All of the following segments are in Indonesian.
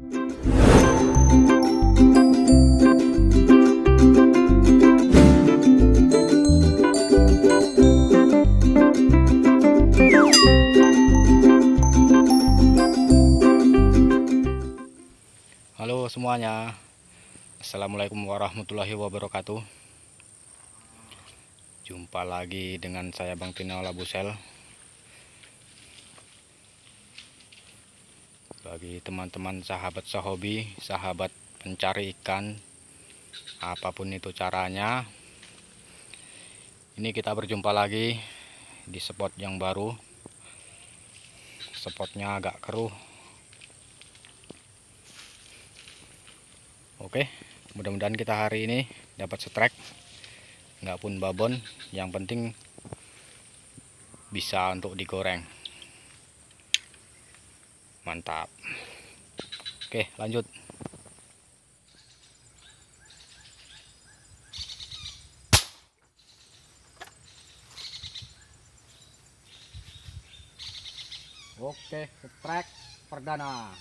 Halo semuanya, Assalamualaikum warahmatullahi wabarakatuh. Jumpa lagi dengan saya Bang Tino Labusel. Bagi teman-teman sahabat sehobi, sahabat pencari ikan, apapun itu caranya, ini kita berjumpa lagi di spot yang baru. Spotnya agak keruh. Oke, mudah-mudahan kita hari ini dapat strike, nggak pun babon, yang penting bisa untuk digoreng. Mantap. Oke, lanjut. Oke, strike perdana.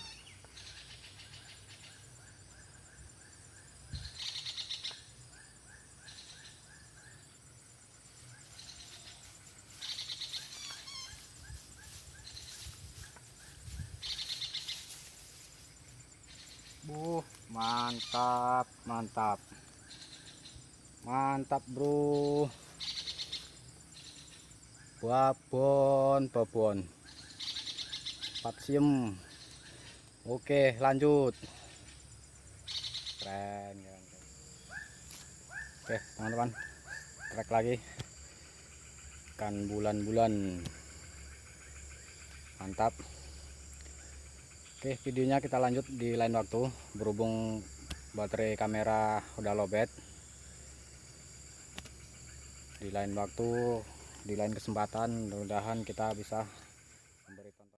Mantap, mantap. Mantap, bro. Babon. Patsium. Oke, lanjut. Keren. Oke, teman-teman. Trek lagi. Ikan bulan-bulan. Mantap. Oke, videonya kita lanjut di lain waktu. Berhubung baterai kamera udah lowbat. Di lain waktu, di lain kesempatan, mudah-mudahan kita bisa memberi tonton.